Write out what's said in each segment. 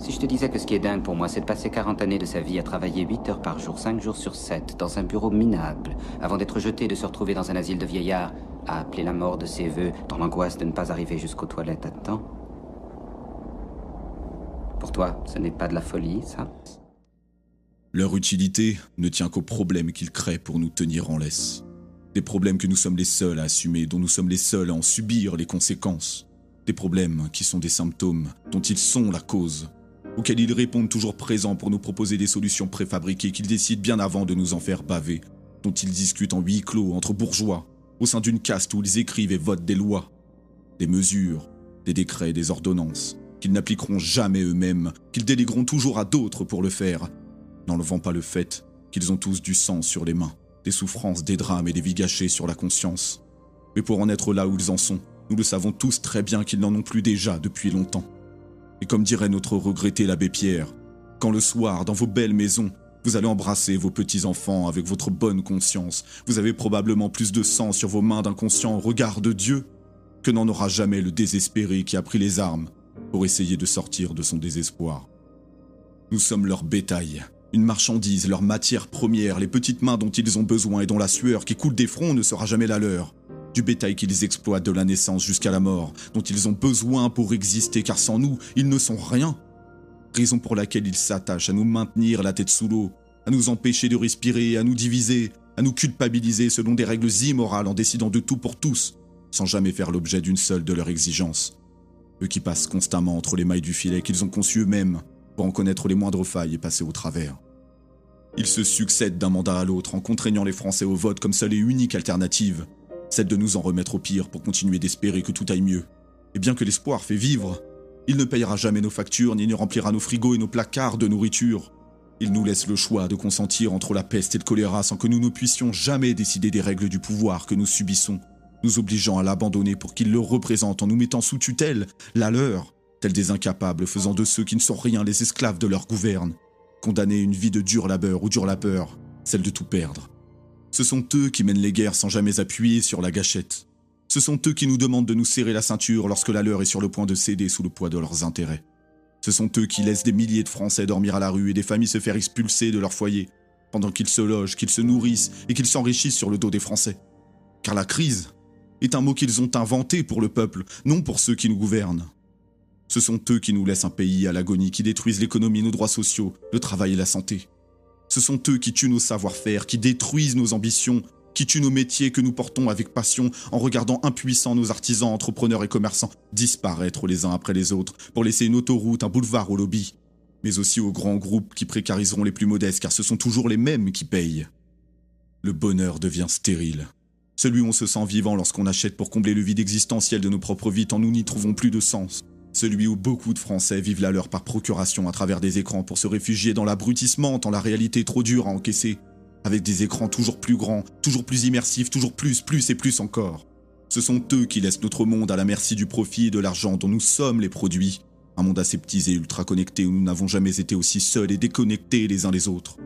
Si je te disais que ce qui est dingue pour moi, c'est de passer 40 années de sa vie à travailler 8 heures par jour, 5 jours sur 7, dans un bureau minable, avant d'être jeté et de se retrouver dans un asile de vieillards, à appeler la mort de ses vœux, dans l'angoisse de ne pas arriver jusqu'aux toilettes à temps. Pour toi, ce n'est pas de la folie, ça? Leur utilité ne tient qu'aux problèmes qu'ils créent pour nous tenir en laisse. Des problèmes que nous sommes les seuls à assumer, dont nous sommes les seuls à en subir les conséquences. Des problèmes qui sont des symptômes, dont ils sont la cause, auxquels ils répondent toujours présents pour nous proposer des solutions préfabriquées qu'ils décident bien avant de nous en faire baver, dont ils discutent en huis clos entre bourgeois, au sein d'une caste où ils écrivent et votent des lois, des mesures, des décrets, des ordonnances, qu'ils n'appliqueront jamais eux-mêmes, qu'ils délégueront toujours à d'autres pour le faire, n'enlevant pas le fait qu'ils ont tous du sang sur les mains, des souffrances, des drames et des vies gâchées sur la conscience. Mais pour en être là où ils en sont, nous le savons tous très bien qu'ils n'en ont plus déjà depuis longtemps. Et comme dirait notre regretté l'abbé Pierre, quand le soir, dans vos belles maisons, vous allez embrasser vos petits-enfants avec votre bonne conscience, vous avez probablement plus de sang sur vos mains d'inconscient au regard de Dieu que n'en aura jamais le désespéré qui a pris les armes pour essayer de sortir de son désespoir. Nous sommes leur bétail, une marchandise, leur matière première, les petites mains dont ils ont besoin et dont la sueur qui coule des fronts ne sera jamais la leur. Du bétail qu'ils exploitent de la naissance jusqu'à la mort, dont ils ont besoin pour exister, car sans nous, ils ne sont rien. Raison pour laquelle ils s'attachent à nous maintenir la tête sous l'eau, à nous empêcher de respirer, à nous diviser, à nous culpabiliser selon des règles immorales en décidant de tout pour tous, sans jamais faire l'objet d'une seule de leurs exigences. Eux qui passent constamment entre les mailles du filet qu'ils ont conçu eux-mêmes, pour en connaître les moindres failles et passer au travers. Ils se succèdent d'un mandat à l'autre en contraignant les Français au vote comme seule et unique alternative, celle de nous en remettre au pire pour continuer d'espérer que tout aille mieux. Et bien que l'espoir fait vivre, il ne payera jamais nos factures ni ne remplira nos frigos et nos placards de nourriture. Il nous laisse le choix de consentir entre la peste et le choléra sans que nous ne puissions jamais décider des règles du pouvoir que nous subissons, nous obligeant à l'abandonner pour qu'il le représente en nous mettant sous tutelle, la leur, tels des incapables faisant de ceux qui ne sont rien les esclaves de leur gouverne, condamnés à une vie de dur labeur ou dure la peur, celle de tout perdre. Ce sont eux qui mènent les guerres sans jamais appuyer sur la gâchette. Ce sont eux qui nous demandent de nous serrer la ceinture lorsque la leur est sur le point de céder sous le poids de leurs intérêts. Ce sont eux qui laissent des milliers de Français dormir à la rue et des familles se faire expulser de leur foyer, pendant qu'ils se logent, qu'ils se nourrissent et qu'ils s'enrichissent sur le dos des Français. Car la crise est un mot qu'ils ont inventé pour le peuple, non pour ceux qui nous gouvernent. Ce sont eux qui nous laissent un pays à l'agonie, qui détruisent l'économie, nos droits sociaux, le travail et la santé. Ce sont eux qui tuent nos savoir-faire, qui détruisent nos ambitions, qui tuent nos métiers que nous portons avec passion en regardant impuissants nos artisans, entrepreneurs et commerçants disparaître les uns après les autres pour laisser une autoroute, un boulevard au lobby, mais aussi aux grands groupes qui précariseront les plus modestes car ce sont toujours les mêmes qui payent. Le bonheur devient stérile. Celui où on se sent vivant lorsqu'on achète pour combler le vide existentiel de nos propres vies tant nous n'y trouvons plus de sens. Celui où beaucoup de Français vivent la leur par procuration à travers des écrans pour se réfugier dans l'abrutissement tant la réalité est trop dure à encaisser, avec des écrans toujours plus grands, toujours plus immersifs, toujours plus et plus encore. Ce sont eux qui laissent notre monde à la merci du profit et de l'argent dont nous sommes les produits, un monde aseptisé, ultra connecté où nous n'avons jamais été aussi seuls et déconnectés les uns des autres.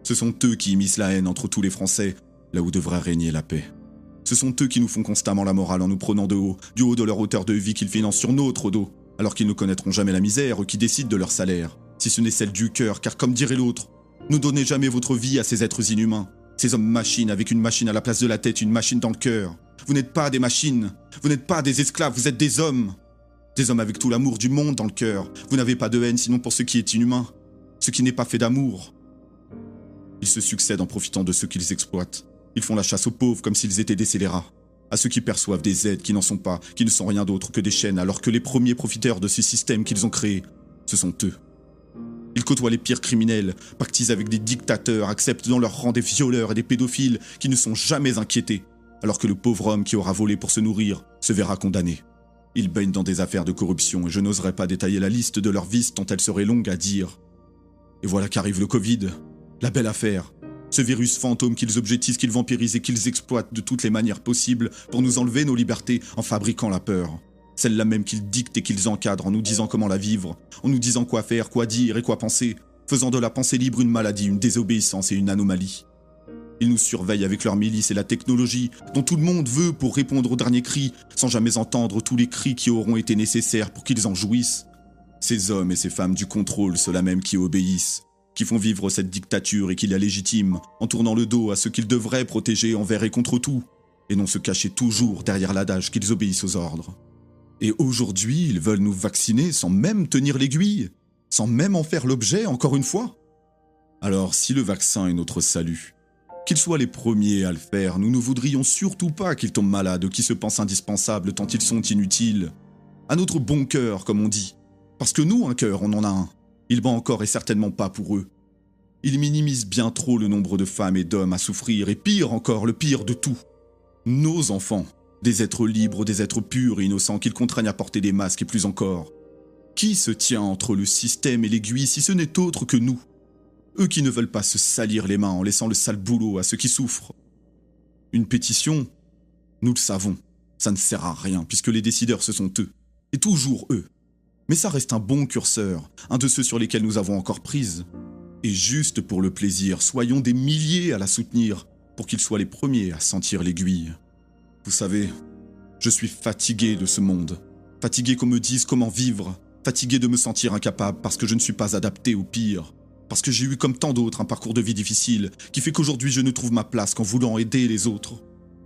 Ce sont eux qui immiscent la haine entre tous les Français, là où devrait régner la paix. Ce sont eux qui nous font constamment la morale en nous prenant de haut, du haut de leur hauteur de vie qu'ils financent sur notre dos, alors qu'ils ne connaîtront jamais la misère qui décide de leur salaire, si ce n'est celle du cœur, car comme dirait l'autre, ne donnez jamais votre vie à ces êtres inhumains, ces hommes-machines avec une machine à la place de la tête, une machine dans le cœur. Vous n'êtes pas des machines, vous n'êtes pas des esclaves, vous êtes des hommes avec tout l'amour du monde dans le cœur. Vous n'avez pas de haine sinon pour ce qui est inhumain, ce qui n'est pas fait d'amour. Ils se succèdent en profitant de ceux qu'ils exploitent. Ils font la chasse aux pauvres comme s'ils étaient des scélérats, à ceux qui perçoivent des aides qui n'en sont pas, qui ne sont rien d'autre que des chaînes, alors que les premiers profiteurs de ce système qu'ils ont créé, ce sont eux. Ils côtoient les pires criminels, pactisent avec des dictateurs, acceptent dans leur rang des violeurs et des pédophiles qui ne sont jamais inquiétés, alors que le pauvre homme qui aura volé pour se nourrir se verra condamné. Ils baignent dans des affaires de corruption et je n'oserais pas détailler la liste de leurs vices tant elle serait longue à dire. Et voilà qu'arrive le Covid, la belle affaire. Ce virus fantôme qu'ils objectisent, qu'ils vampirisent et qu'ils exploitent de toutes les manières possibles pour nous enlever nos libertés en fabriquant la peur. Celle-là même qu'ils dictent et qu'ils encadrent en nous disant comment la vivre, en nous disant quoi faire, quoi dire et quoi penser, faisant de la pensée libre une maladie, une désobéissance et une anomalie. Ils nous surveillent avec leur milice et la technologie dont tout le monde veut pour répondre aux derniers cris, sans jamais entendre tous les cris qui auront été nécessaires pour qu'ils en jouissent. Ces hommes et ces femmes du contrôle, ceux-là même qui obéissent, qui font vivre cette dictature et qui la légitiment en tournant le dos à ceux qu'ils devraient protéger envers et contre tout, et non se cacher toujours derrière l'adage qu'ils obéissent aux ordres. Et aujourd'hui, ils veulent nous vacciner sans même tenir l'aiguille, sans même en faire l'objet, encore une fois. Alors, si le vaccin est notre salut, qu'ils soient les premiers à le faire, nous ne voudrions surtout pas qu'ils tombent malades ou qu'ils se pensent indispensables tant ils sont inutiles. À notre bon cœur, comme on dit. Parce que nous, un cœur, on en a un. Il bat encore et certainement pas pour eux. Ils minimisent bien trop le nombre de femmes et d'hommes à souffrir, et pire encore, le pire de tout. Nos enfants, des êtres libres, des êtres purs et innocents qu'ils contraignent à porter des masques et plus encore. Qui se tient entre le système et l'aiguille si ce n'est autre que nous? Eux qui ne veulent pas se salir les mains en laissant le sale boulot à ceux qui souffrent. Une pétition, nous le savons, ça ne sert à rien puisque les décideurs ce sont eux, et toujours eux. Mais ça reste un bon curseur, un de ceux sur lesquels nous avons encore prise. Et juste pour le plaisir, soyons des milliers à la soutenir pour qu'ils soient les premiers à sentir l'aiguille. Vous savez, je suis fatigué de ce monde, fatigué qu'on me dise comment vivre, fatigué de me sentir incapable parce que je ne suis pas adapté au pire, parce que j'ai eu comme tant d'autres un parcours de vie difficile qui fait qu'aujourd'hui je ne trouve ma place qu'en voulant aider les autres,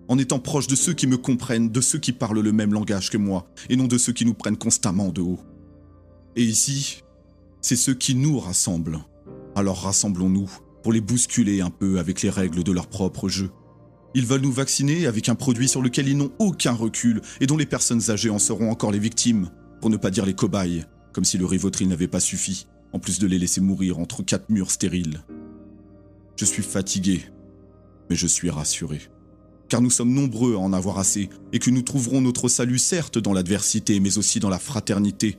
en étant proche de ceux qui me comprennent, de ceux qui parlent le même langage que moi et non de ceux qui nous prennent constamment de haut. Et ici, c'est ceux qui nous rassemblent. Alors rassemblons-nous pour les bousculer un peu avec les règles de leur propre jeu. Ils veulent nous vacciner avec un produit sur lequel ils n'ont aucun recul et dont les personnes âgées en seront encore les victimes, pour ne pas dire les cobayes, comme si le Rivotril n'avait pas suffi, en plus de les laisser mourir entre 4 murs stériles. Je suis fatigué, mais je suis rassuré. Car nous sommes nombreux à en avoir assez et que nous trouverons notre salut certes dans l'adversité, mais aussi dans la fraternité,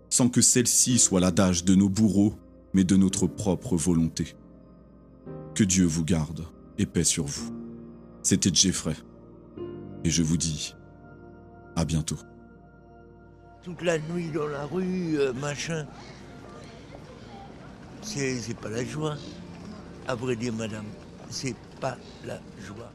sans que celle-ci soit l'adage de nos bourreaux, mais de notre propre volonté. Que Dieu vous garde et paix sur vous. C'était Jeffrey. Et je vous dis à bientôt. Toute la nuit dans la rue, machin. C'est pas la joie. À vrai dire, madame, c'est pas la joie.